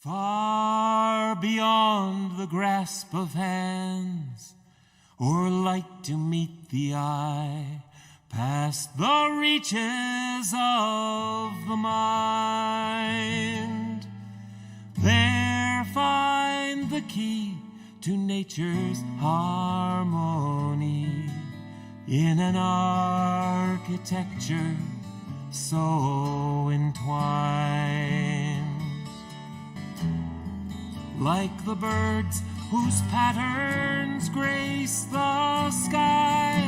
Far beyond the grasp of hands, or light to meet the eye, past the reaches of the mind. There find the key to nature's harmony in an architecture so entwined. Like the birds whose patterns grace the sky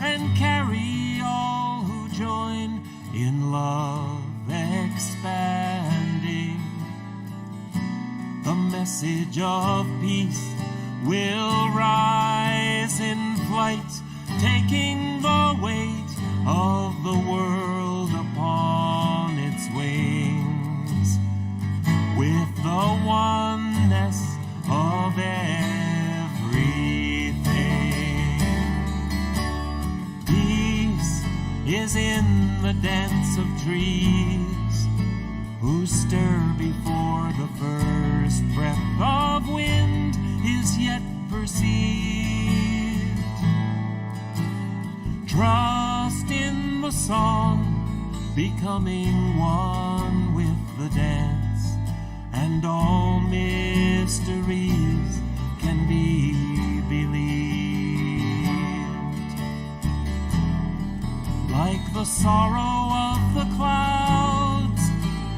and carry all who join in love expanding, the message of peace will rise in flight, taking the weight of the world upon its wings, with the oneness of everything. Peace is in the dance of trees, who stir before the first breath of wind is yet perceived. Trust in the song, becoming one with the dance, and all mysteries can be believed. Like the sorrow of the clouds,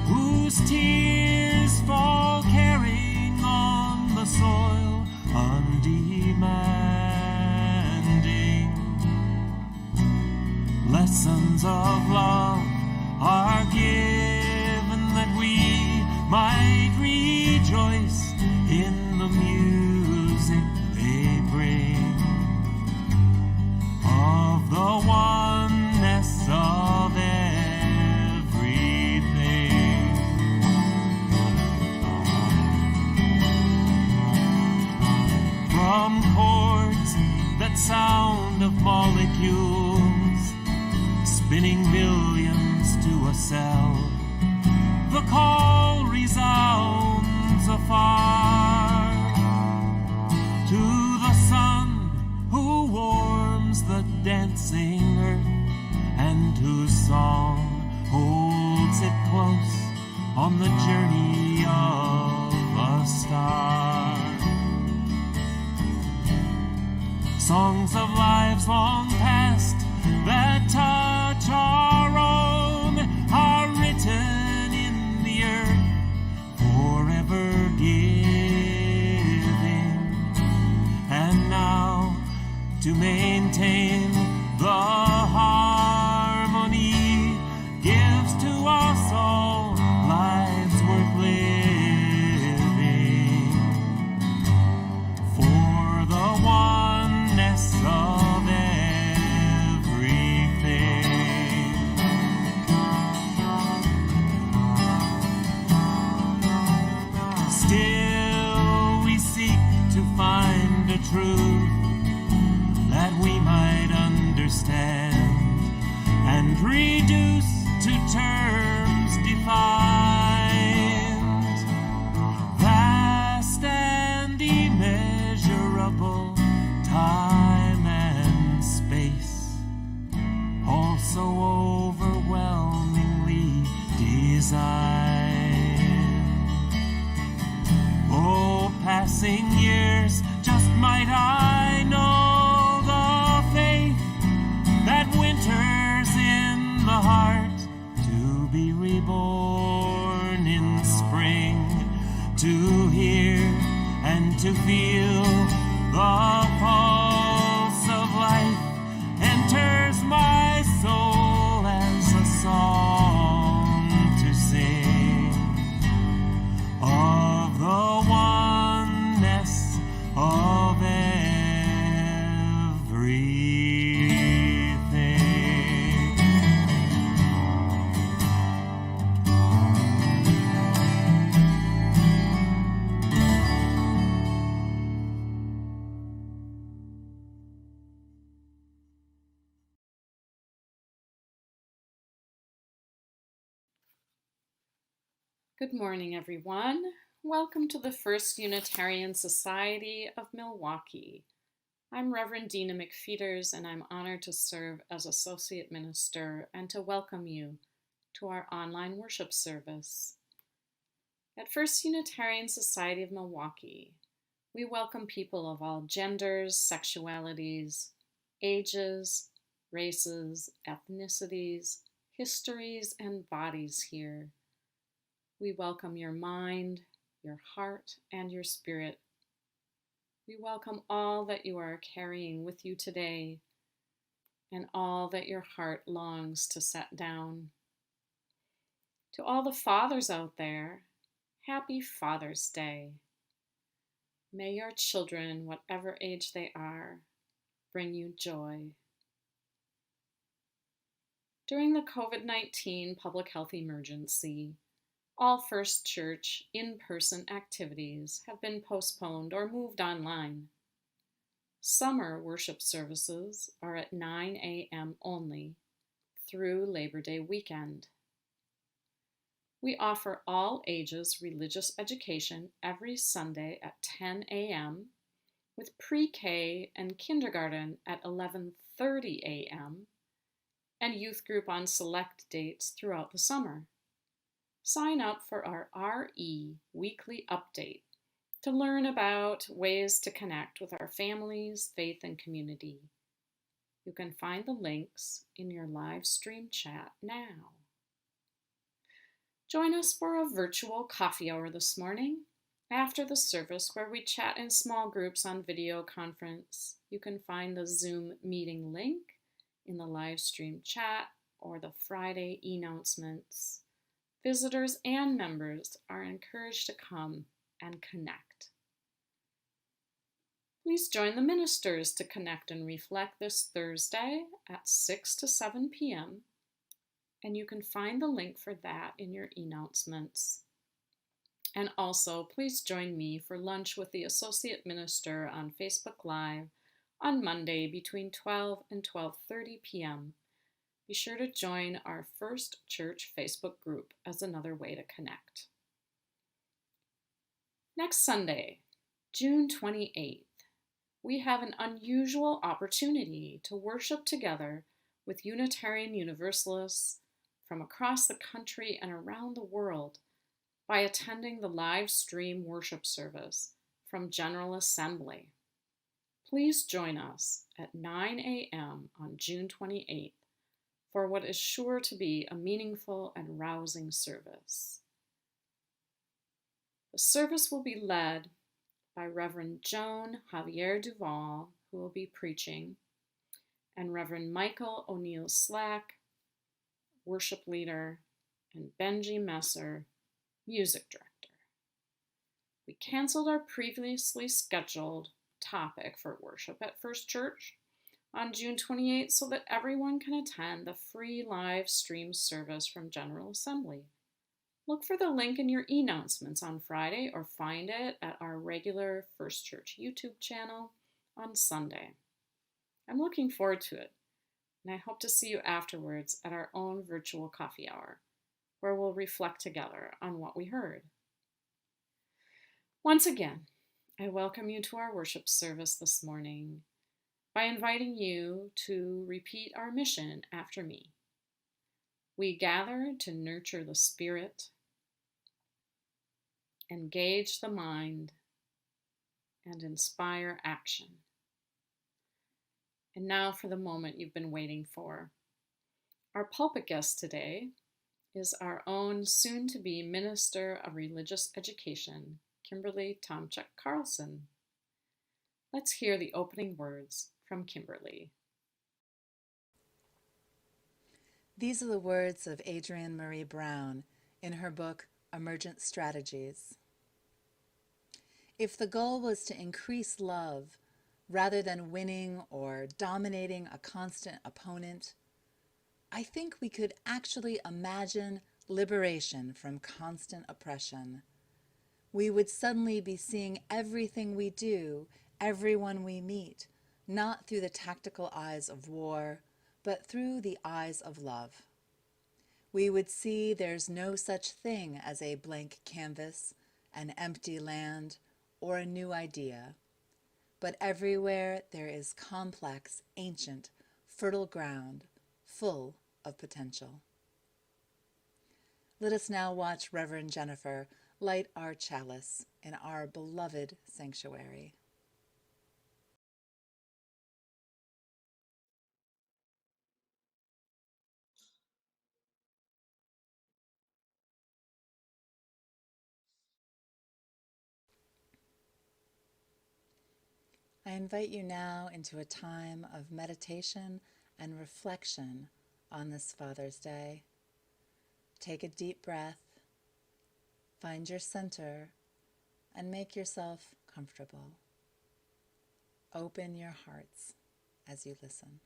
whose tears fall carrying on the soil, undemanding. Lessons of love are given that we might rejoice in the music they bring of the oneness of everything. From chords that sound of molecules, spinning millions to a cell, the call resounds afar to the sun who warms the dancing earth and whose song holds it close on the journey of a star. Songs of lives long past that touch our own are written in the earth, forever giving. And now, to maintain the harmony, gives to us all lives worth living, for the oneness of everything. Still we seek to find a truth that we might understand and reduce to terms defined, vast and immeasurable, time and space, also overwhelmingly designed. Oh, passing years, just might I know the faith that winters in the heart, to be reborn in spring, to hear and to feel the pulse of life enters my soul as a song to sing of the oneness of everything. Good morning, everyone. Welcome to the First Unitarian Society of Milwaukee. I'm Reverend Dina McFeeters, and I'm honored to serve as Associate Minister and to welcome you to our online worship service. At First Unitarian Society of Milwaukee, we welcome people of all genders, sexualities, ages, races, ethnicities, histories, and bodies here. We welcome your mind, your heart, and your spirit. We welcome all that you are carrying with you today and all that your heart longs to set down. To all the fathers out there, happy Father's Day. May your children, whatever age they are, bring you joy. During the COVID-19 public health emergency, all First Church in-person activities have been postponed or moved online. Summer worship services are at 9 a.m. only through Labor Day weekend. We offer all ages religious education every Sunday at 10 a.m. with pre-K and kindergarten at 11:30 a.m. and youth group on select dates throughout the summer. Sign up for our RE weekly update to learn about ways to connect with our families, faith, and community. You can find the links in your live stream chat now. Join us for a virtual coffee hour this morning after the service where we chat in small groups on video conference. You can find the Zoom meeting link in the live stream chat or the Friday announcements. Visitors and members are encouraged to come and connect. Please join the ministers to connect and reflect this Thursday at 6 to 7 p.m. and you can find the link for that in your announcements. And also, please join me for lunch with the Associate Minister on Facebook Live on Monday between 12 and 12:30 p.m. Be sure to join our First Church Facebook group as another way to connect. Next Sunday, June 28th, we have an unusual opportunity to worship together with Unitarian Universalists from across the country and around the world by attending the live stream worship service from General Assembly. Please join us at 9 a.m. on June 28th for what is sure to be a meaningful and rousing service. The service will be led by Reverend Joan Javier Duval, who will be preaching, and Reverend Michael O'Neill Slack, worship leader, and Benji Messer, music director. We canceled our previously scheduled topic for worship at First Church on June 28th so that everyone can attend the free live stream service from General Assembly. Look for the link in your announcements on Friday or find it at our regular First Church YouTube channel on Sunday. I'm looking forward to it, and I hope to see you afterwards at our own virtual coffee hour, where we'll reflect together on what we heard. Once again, I welcome you to our worship service this morning by inviting you to repeat our mission after me. We gather to nurture the spirit, engage the mind, and inspire action. And now for the moment you've been waiting for. Our pulpit guest today is our own soon-to-be Minister of Religious Education, Kimberlee Tomczak Carlson. Let's hear the opening words from Kimberlee. These are the words of Adrienne Marie Brown in her book, Emergent Strategies. If the goal was to increase love rather than winning or dominating a constant opponent, I think we could actually imagine liberation from constant oppression. We would suddenly be seeing everything we do, everyone we meet, not through the tactical eyes of war, but through the eyes of love. We would see there's no such thing as a blank canvas an empty land, or a new idea, but everywhere there is complex, ancient, fertile ground full of potential. Let us now watch Reverend Jennifer light our chalice in our beloved sanctuary. I invite you now into a time of meditation and reflection on this Father's Day. Take a deep breath, find your center, and make yourself comfortable. Open your hearts as you listen.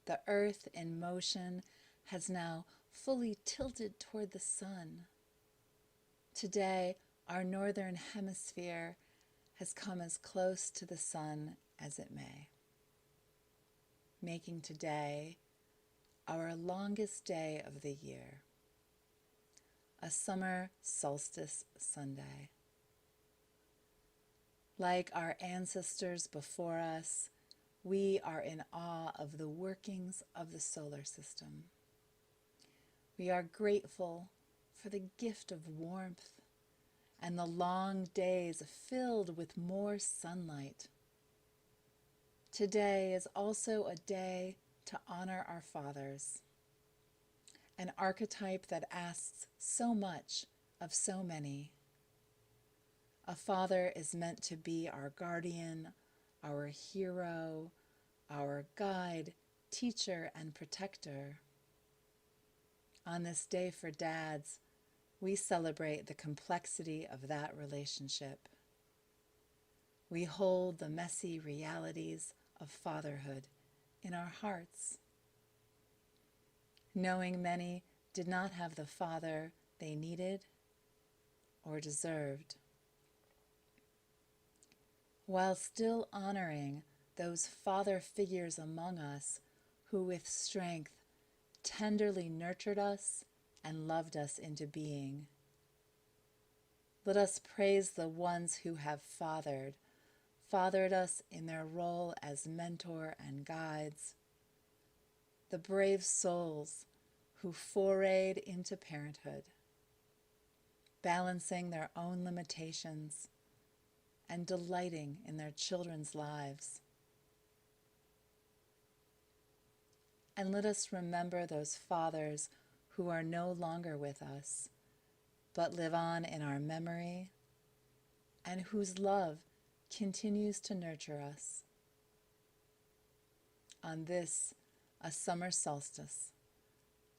The earth in motion has now fully tilted toward the sun. Today, our northern hemisphere has come as close to the sun as it may, making today our longest day of the year, a summer solstice Sunday. Like our ancestors before us, we are in awe of the workings of the solar system. We are grateful for the gift of warmth and the long days filled with more sunlight. Today is also a day to honor our fathers, an archetype that asks so much of so many. A father is meant to be our guardian, our hero, our guide, teacher, and protector. On this day for dads, we celebrate the complexity of that relationship. We hold the messy realities of fatherhood in our hearts. Knowing many did not have the father they needed or deserved. While still honoring those father figures among us who with strength tenderly nurtured us and loved us into being. Let us praise the ones who have fathered us in their role as mentor and guides, the brave souls who forayed into parenthood, balancing their own limitations and delighting in their children's lives. And let us remember those fathers who are no longer with us, but live on in our memory, and whose love continues to nurture us. On this, a summer solstice,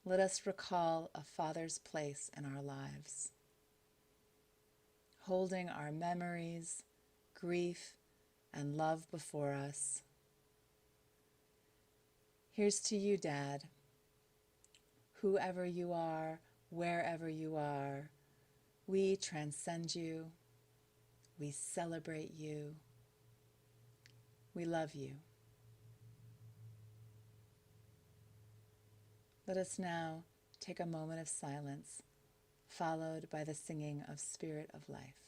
let us recall a father's place in our lives, holding our memories, grief, and love before us. Here's to you, Dad. Whoever you are, wherever you are, we transcend you, we celebrate you, we love you. Let us now take a moment of silence, followed by the singing of Spirit of Life.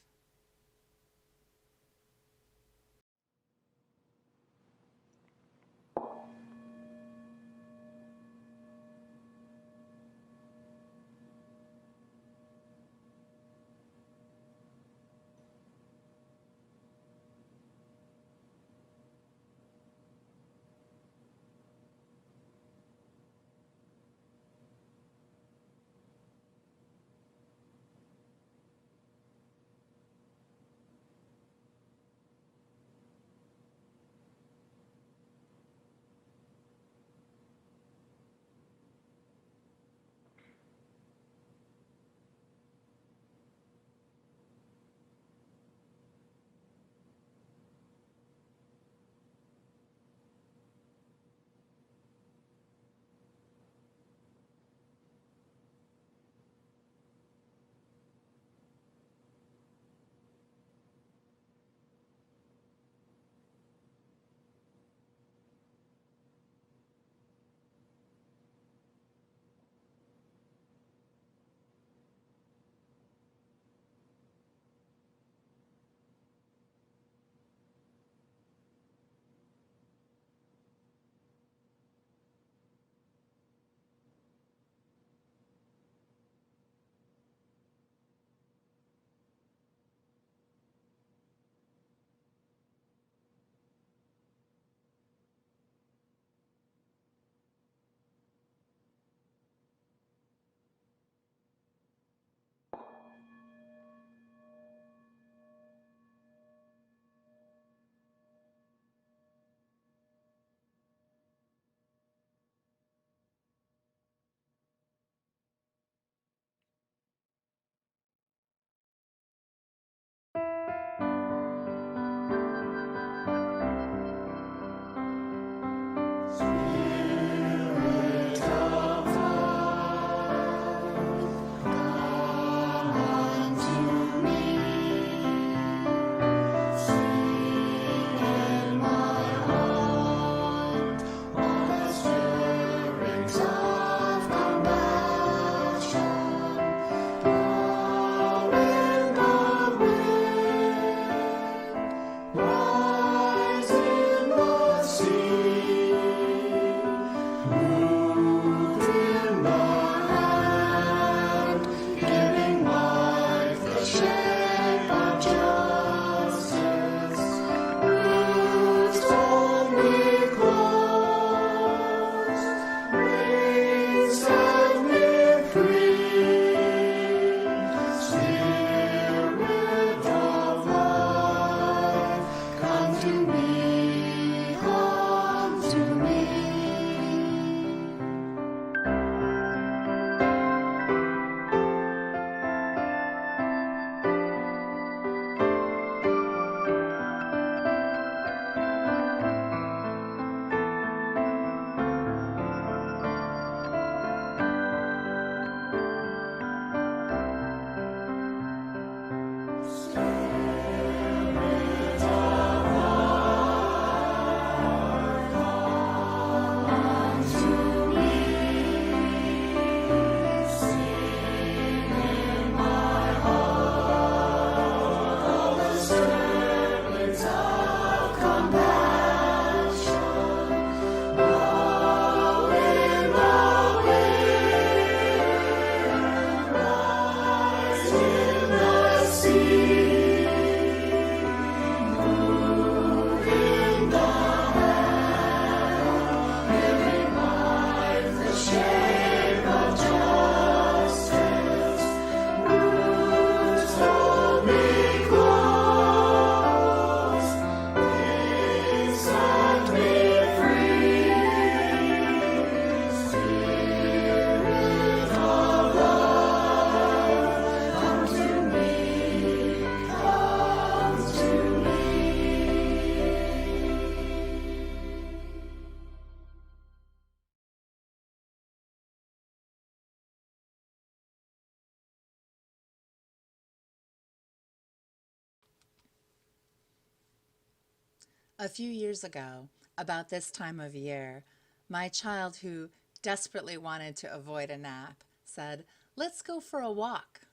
A few years ago, about this time of year, my child, who desperately wanted to avoid a nap, said, "Let's go for a walk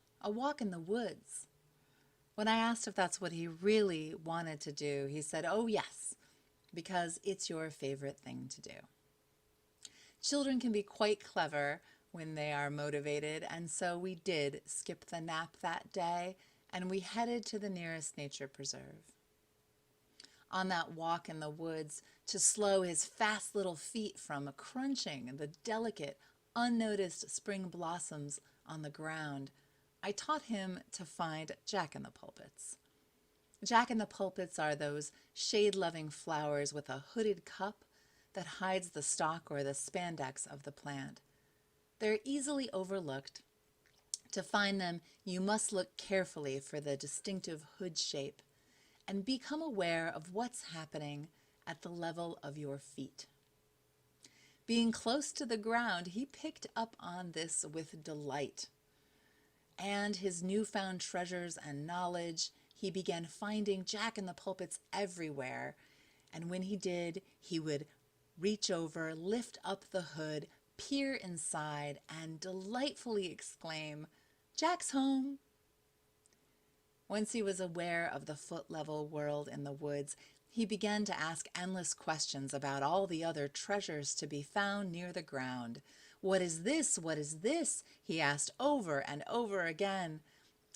in the woods." When I asked if that's what he really wanted to do, he said, "Oh, yes, because it's your favorite thing to do." Children can be quite clever when they are motivated, and so we did skip the nap that day, and we headed to the nearest nature preserve. On that walk in the woods, to slow his fast little feet from crunching the delicate, unnoticed spring blossoms on the ground, I taught him to find jack-in-the-pulpits. Jack-in-the-pulpits are those shade-loving flowers with a hooded cup that hides the stalk or the spandex of the plant. They're easily overlooked. To find them, you must look carefully for the distinctive hood shape and become aware of what's happening at the level of your feet. Being close to the ground, he picked up on this with delight. And his newfound treasures and knowledge, he began finding jack-in-the-pulpits everywhere. And when he did, he would reach over, lift up the hood, peer inside, and delightfully exclaim, "Jack's home!" Once he was aware of the foot-level world in the woods, he began to ask endless questions about all the other treasures to be found near the ground. "What is this? What is this?" he asked over and over again.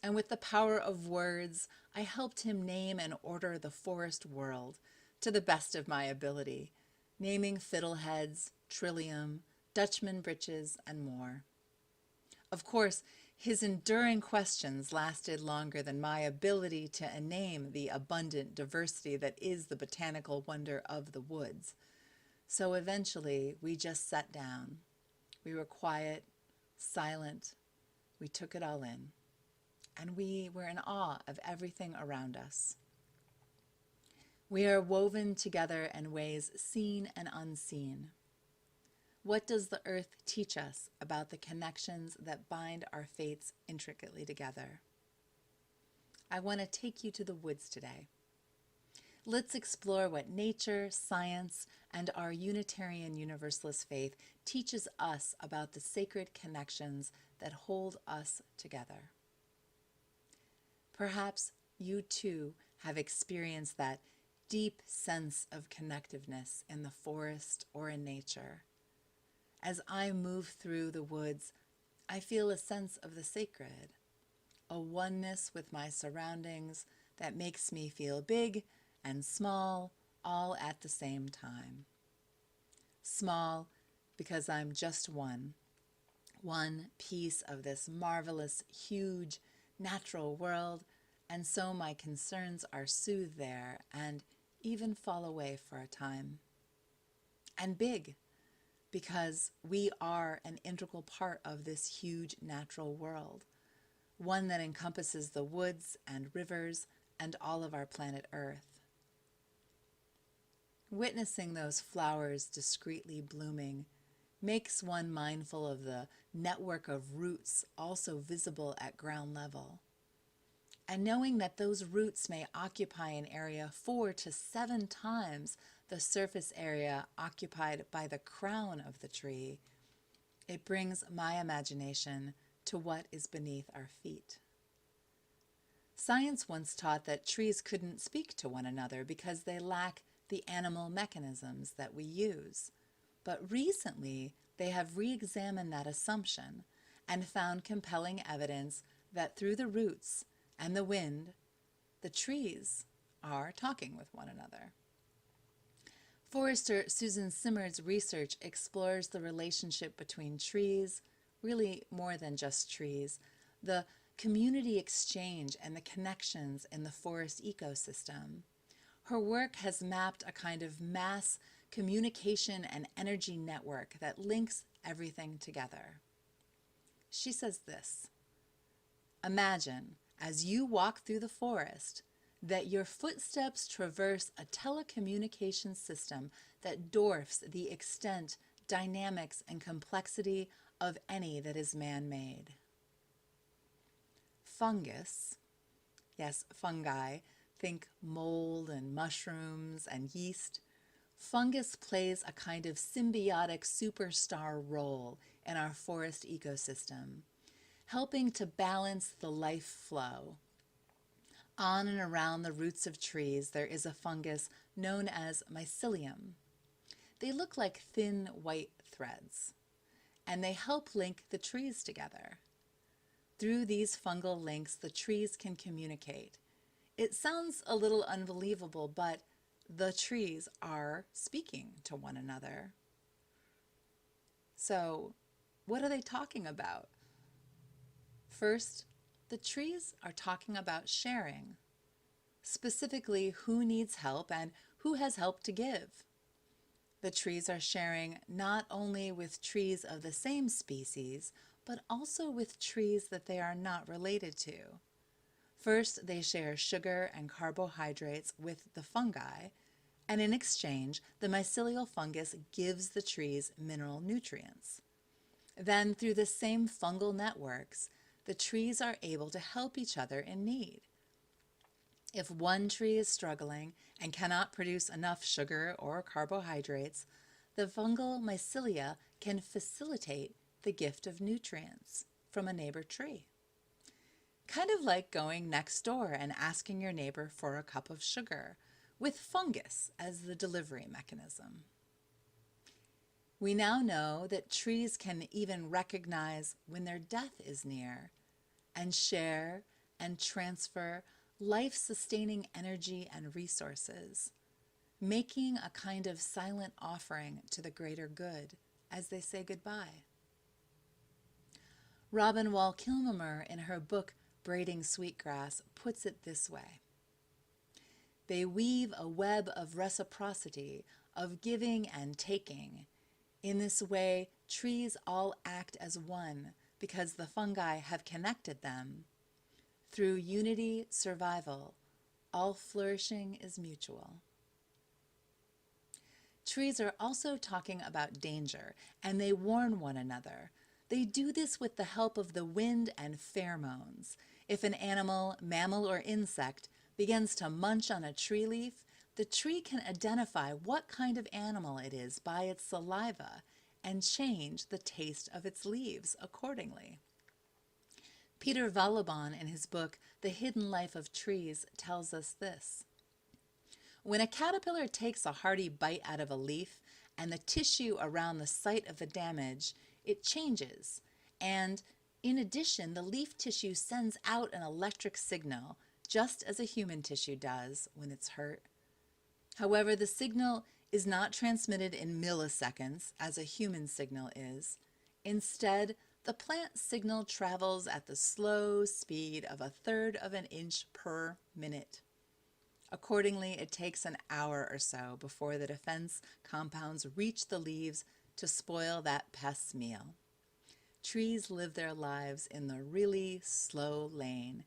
And with the power of words, I helped him name and order the forest world to the best of my ability, naming fiddleheads, trillium, Dutchman breeches, and more. Of course, his enduring questions lasted longer than my ability to name the abundant diversity that is the botanical wonder of the woods. So eventually, we just sat down. We were quiet, silent. We took it all in. And we were in awe of everything around us. We are woven together in ways seen and unseen. What does the earth teach us about the connections that bind our fates intricately together? I want to take you to the woods today. Let's explore what nature, science, and our Unitarian Universalist faith teaches us about the sacred connections that hold us together. Perhaps you too have experienced that deep sense of connectiveness in the forest or in nature. As I move through the woods, I feel a sense of the sacred, a oneness with my surroundings that makes me feel big and small all at the same time. Small because I'm just one piece of this marvelous, huge, natural world, and so my concerns are soothed there and even fall away for a time. And big because we are an integral part of this huge natural world, one that encompasses the woods and rivers and all of our planet Earth. Witnessing those flowers discreetly blooming makes one mindful of the network of roots also visible at ground level. And knowing that those roots may occupy an area 4 to 7 times the surface area occupied by the crown of the tree, it brings my imagination to what is beneath our feet. Science once taught that trees couldn't speak to one another because they lack the animal mechanisms that we use. But recently, they have re-examined that assumption and found compelling evidence that through the roots and the wind, the trees are talking with one another. Forester Susan Simard's research explores the relationship between trees, really more than just trees, the community exchange and the connections in the forest ecosystem. Her work has mapped a kind of mass communication and energy network that links everything together. She says this: imagine, as you walk through the forest, that your footsteps traverse a telecommunications system that dwarfs the extent, dynamics, and complexity of any that is man-made. Fungus, yes, fungi, think mold and mushrooms and yeast, fungus plays a kind of symbiotic superstar role in our forest ecosystem, helping to balance the life flow. On and around the roots of trees, there is a fungus known as mycelium. They look like thin white threads, and they help link the trees together. Through these fungal links, the trees can communicate. It sounds a little unbelievable, but the trees are speaking to one another. So, what are they talking about? First, the trees are talking about sharing, specifically who needs help and who has help to give. The trees are sharing not only with trees of the same species, but also with trees that they are not related to. First, they share sugar and carbohydrates with the fungi, and in exchange, the mycelial fungus gives the trees mineral nutrients. Then, through the same fungal networks, the trees are able to help each other in need. If one tree is struggling and cannot produce enough sugar or carbohydrates, the fungal mycelia can facilitate the gift of nutrients from a neighbor tree. Kind of like going next door and asking your neighbor for a cup of sugar, with fungus as the delivery mechanism. We now know that trees can even recognize when their death is near and share and transfer life-sustaining energy and resources, making a kind of silent offering to the greater good as they say goodbye. Robin Wall Kimmerlee, in her book Braiding Sweetgrass, puts it this way: they weave a web of reciprocity, of giving and taking. In this way, trees all act as one because the fungi have connected them. Through unity, survival, all flourishing is mutual. Trees are also talking about danger, and they warn one another. They do this with the help of the wind and pheromones. If an animal, mammal, or insect begins to munch on a tree leaf, the tree can identify what kind of animal it is by its saliva and change the taste of its leaves accordingly. Peter Vallabon, in his book The Hidden Life of Trees, tells us this: when a caterpillar takes a hearty bite out of a leaf and the tissue around the site of the damage, it changes, and in addition, the leaf tissue sends out an electric signal, just as a human tissue does when it's hurt. However, the signal is not transmitted in milliseconds, as a human signal is. Instead, the plant signal travels at the slow speed of 1/3 of an inch per minute. Accordingly, it takes an hour or so before the defense compounds reach the leaves to spoil that pest's meal. Trees live their lives in the really slow lane,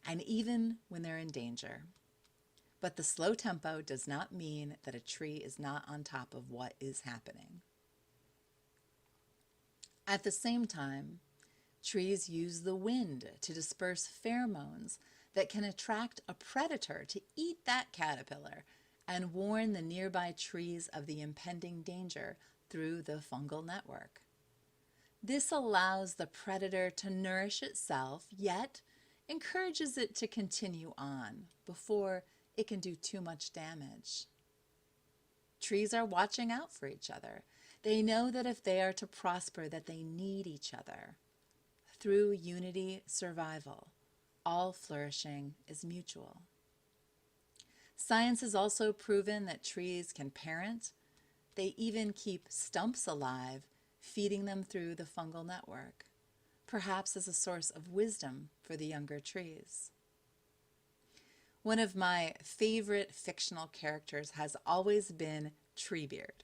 and even when they're in danger. But the slow tempo does not mean that a tree is not on top of what is happening. At the same time, trees use the wind to disperse pheromones that can attract a predator to eat that caterpillar and warn the nearby trees of the impending danger through the fungal network. This allows the predator to nourish itself, yet encourages it to continue on before it can do too much damage. Trees are watching out for each other. They know that if they are to prosper, that they need each other. Through unity, survival, all flourishing is mutual. Science has also proven that trees can parent. They even keep stumps alive, feeding them through the fungal network, perhaps as a source of wisdom for the younger trees. One of my favorite fictional characters has always been Treebeard.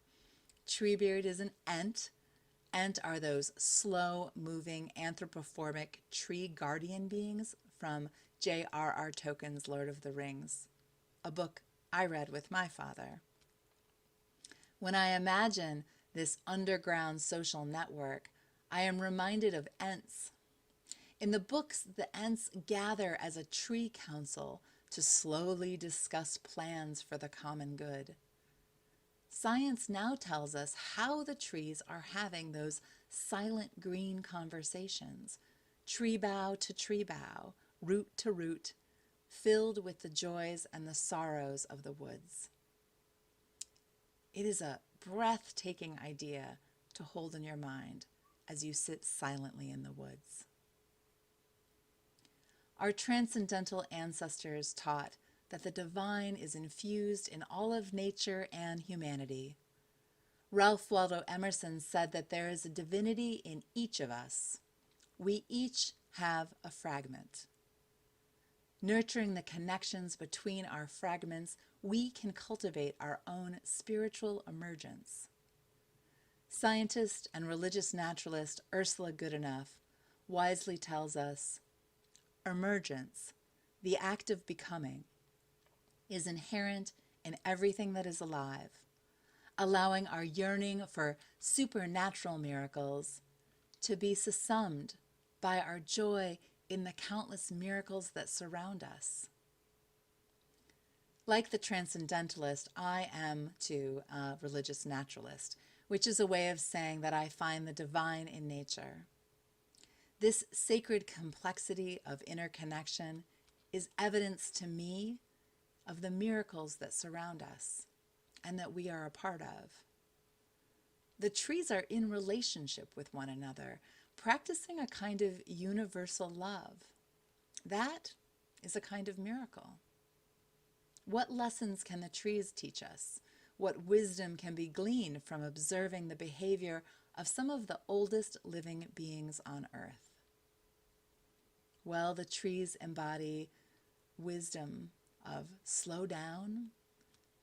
Treebeard is an Ent. Ent are those slow-moving anthropomorphic tree guardian beings from J.R.R. Tolkien's Lord of the Rings, a book I read with my father. When I imagine this underground social network, I am reminded of Ents. In the books, the Ents gather as a tree council to slowly discuss plans for the common good. Science now tells us how the trees are having those silent green conversations, tree bough to tree bough, root to root, filled with the joys and the sorrows of the woods. It is a breathtaking idea to hold in your mind as you sit silently in the woods. Our transcendental ancestors taught that the divine is infused in all of nature and humanity. Ralph Waldo Emerson said that there is a divinity in each of us. We each have a fragment. Nurturing the connections between our fragments, we can cultivate our own spiritual emergence. Scientist and religious naturalist Ursula Goodenough wisely tells us, emergence, the act of becoming, is inherent in everything that is alive, allowing our yearning for supernatural miracles to be subsumed by our joy in the countless miracles that surround us. Like the transcendentalist, I am too a religious naturalist, which is a way of saying that I find the divine in nature. This sacred complexity of interconnection is evidence to me of the miracles that surround us and that we are a part of. The trees are in relationship with one another, practicing a kind of universal love. That is a kind of miracle. What lessons can the trees teach us? What wisdom can be gleaned from observing the behavior of some of the oldest living beings on earth? Well, the trees embody wisdom of slow down,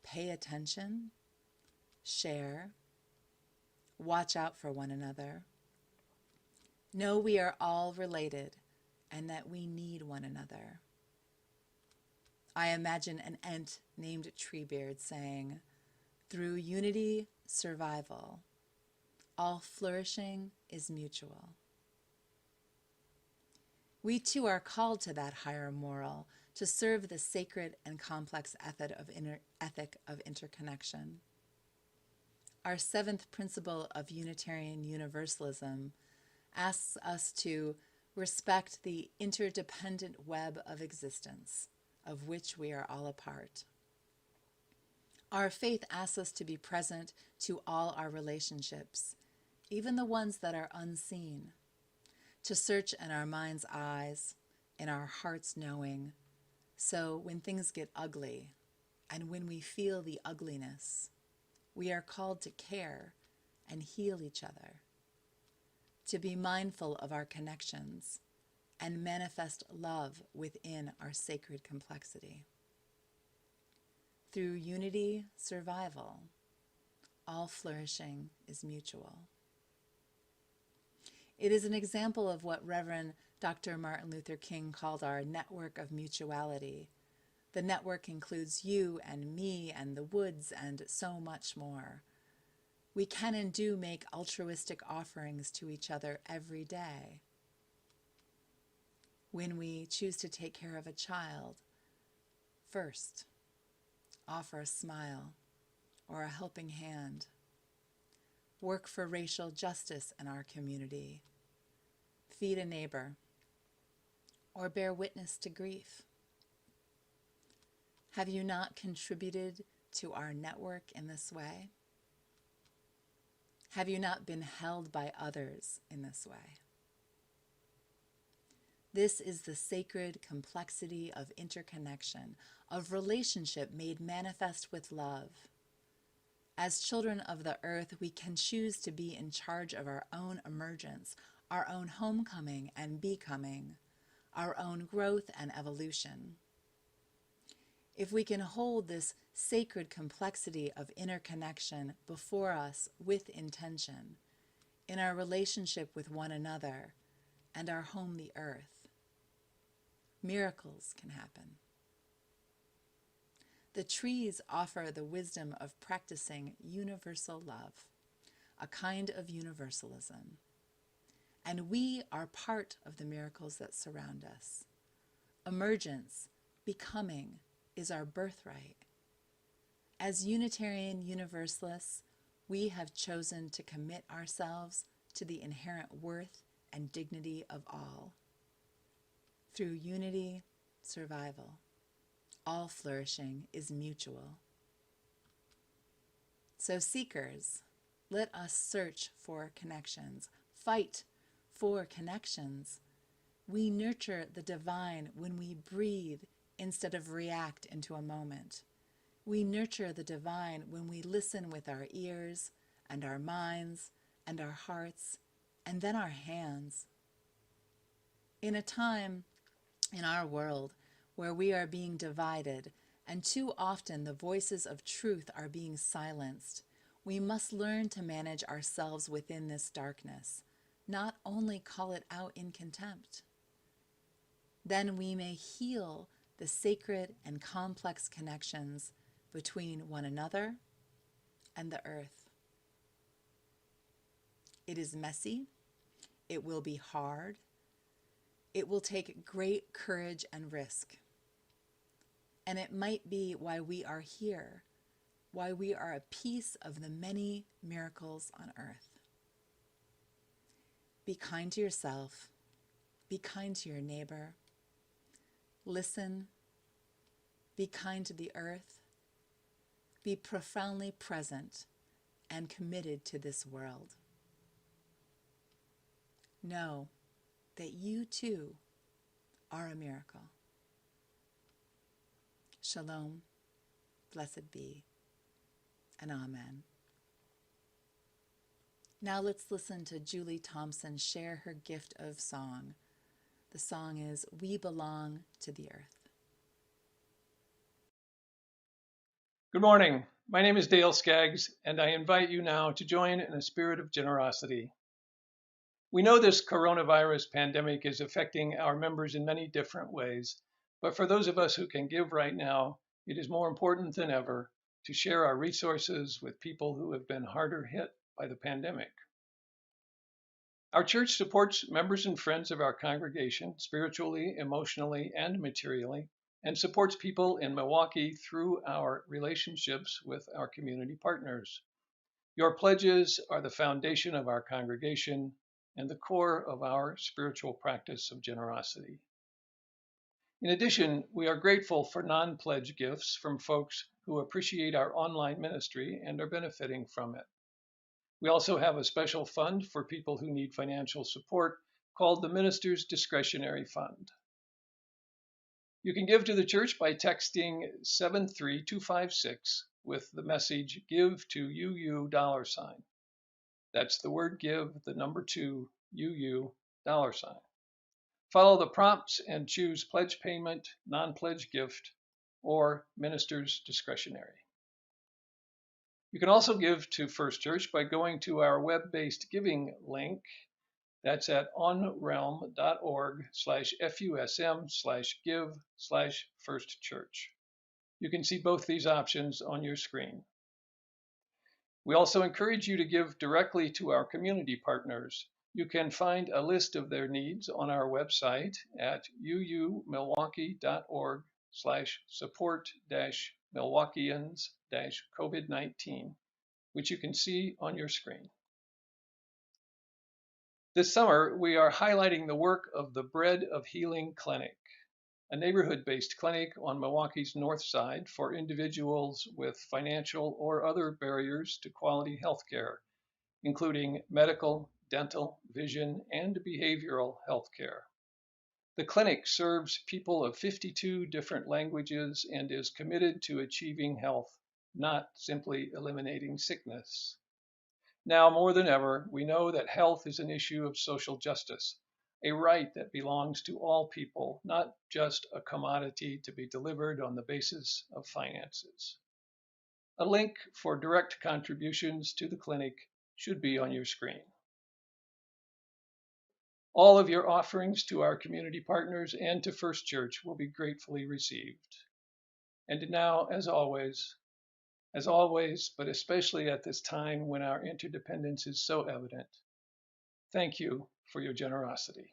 pay attention, share, watch out for one another. Know we are all related and that we need one another. I imagine an ant named Treebeard saying, "Through unity, survival, all flourishing is mutual." We too are called to that higher moral, to serve the sacred and complex ethic of interconnection. Our seventh principle of Unitarian Universalism asks us to respect the interdependent web of existence, of which we are all a part. Our faith asks us to be present to all our relationships, even the ones that are unseen, to search in our mind's eyes, in our heart's knowing, so when things get ugly, and when we feel the ugliness, we are called to care and heal each other, to be mindful of our connections, and manifest love within our sacred complexity. Through unity, survival, all flourishing is mutual. It is an example of what Reverend Dr. Martin Luther King called our network of mutuality. The network includes you and me and the woods and so much more. We can and do make altruistic offerings to each other every day. When we choose to take care of a child, first, offer a smile or a helping hand. Work for racial justice in our community. Feed a neighbor, or bear witness to grief. Have you not contributed to our network in this way? Have you not been held by others in this way? This is the sacred complexity of interconnection, of relationship made manifest with love. As children of the earth, we can choose to be in charge of our own emergence, our own homecoming and becoming, our own growth and evolution. If we can hold this sacred complexity of interconnection before us with intention, in our relationship with one another and our home, the earth, miracles can happen. The trees offer the wisdom of practicing universal love, a kind of universalism. And we are part of the miracles that surround us. Emergence becoming is our birthright. As Unitarian Universalists, we have chosen to commit ourselves to the inherent worth and dignity of all. Through unity, survival, all flourishing is mutual. So seekers, let us search for connections, fight for connections. We nurture the divine when we breathe instead of react into a moment. We nurture the divine when we listen with our ears and our minds and our hearts and then our hands. In a time in our world where we are being divided and too often the voices of truth are being silenced, we must learn to manage ourselves within this darkness, not only call it out in contempt. Then we may heal the sacred and complex connections between one another and the earth. It is messy, it will be hard, it will take great courage and risk. And it might be why we are here, why we are a piece of the many miracles on earth. Be kind to yourself, be kind to your neighbor, listen, be kind to the earth, be profoundly present and committed to this world. Know that you too are a miracle. Shalom, blessed be, and amen. Now let's listen to Julie Thompson share her gift of song. The song is We Belong to the Earth. Good morning. My name is Dale Skaggs, and I invite you now to join in a spirit of generosity. We know this coronavirus pandemic is affecting our members in many different ways, but for those of us who can give right now, it is more important than ever to share our resources with people who have been harder hit by the pandemic. Our church supports members and friends of our congregation spiritually, emotionally, and materially, and supports people in Milwaukee through our relationships with our community partners. Your pledges are the foundation of our congregation and the core of our spiritual practice of generosity. In addition, we are grateful for non-pledge gifts from folks who appreciate our online ministry and are benefiting from it. We also have a special fund for people who need financial support called the Minister's Discretionary Fund. You can give to the church by texting 73256 with the message Give to UU $. That's the word give, the number 2, UU $. Follow the prompts and choose pledge payment, non-pledge gift, or minister's discretionary. You can also give to First Church by going to our web-based giving link. That's at onrealm.org/FUSM/give/First Church. You can see both these options on your screen. We also encourage you to give directly to our community partners. You can find a list of their needs on our website at uumilwaukee.org/support-Milwaukeeans-COVID-19, which you can see on your screen. This summer, we are highlighting the work of the Bread of Healing Clinic, a neighborhood-based clinic on Milwaukee's north side for individuals with financial or other barriers to quality health care, including medical, dental, vision, and behavioral health care. The clinic serves people of 52 different languages and is committed to achieving health, not simply eliminating sickness. Now more than ever, we know that health is an issue of social justice, a right that belongs to all people, not just a commodity to be delivered on the basis of finances. A link for direct contributions to the clinic should be on your screen. All of your offerings to our community partners and to First Church will be gratefully received. And now, as always, but especially at this time when our interdependence is so evident, thank you for your generosity.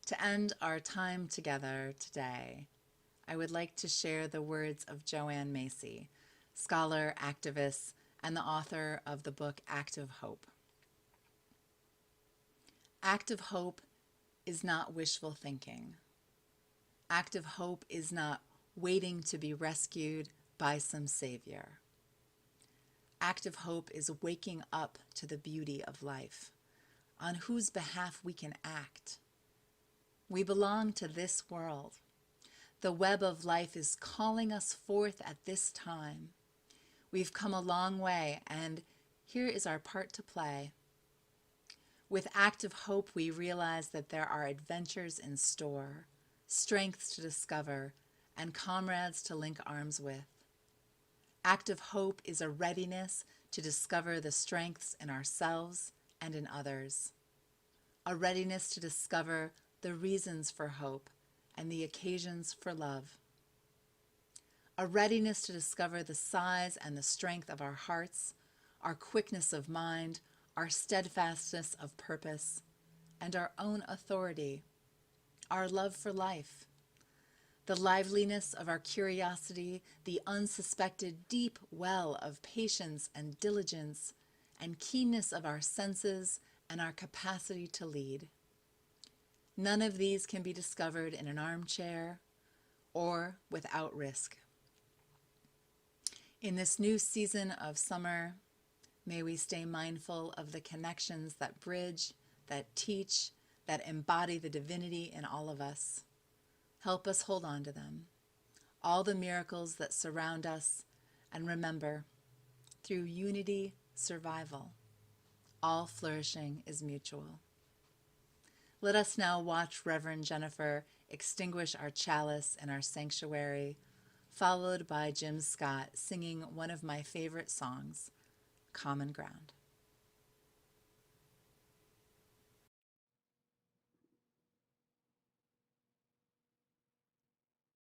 To end our time together today, I would like to share the words of Joanne Macy, scholar, activist, and the author of the book Active Hope. Active hope is not wishful thinking. Active hope is not waiting to be rescued by some savior. Active hope is waking up to the beauty of life, on whose behalf we can act. We belong to this world. The web of life is calling us forth at this time. We've come a long way, and here is our part to play. With active hope, we realize that there are adventures in store, strengths to discover, and comrades to link arms with. Active hope is a readiness to discover the strengths in ourselves and in others, a readiness to discover the reasons for hope and the occasions for love, a readiness to discover the size and the strength of our hearts, our quickness of mind, our steadfastness of purpose, and our own authority, our love for life, the liveliness of our curiosity, the unsuspected deep well of patience and diligence, and keenness of our senses and our capacity to lead. None of these can be discovered in an armchair or without risk. In this new season of summer, may we stay mindful of the connections that bridge, that teach, that embody the divinity in all of us. Help us hold on to them, all the miracles that surround us, and remember, through unity, survival, all flourishing is mutual. Let us now watch Reverend Jennifer extinguish our chalice in our sanctuary, followed by Jim Scott singing one of my favorite songs, Common Ground.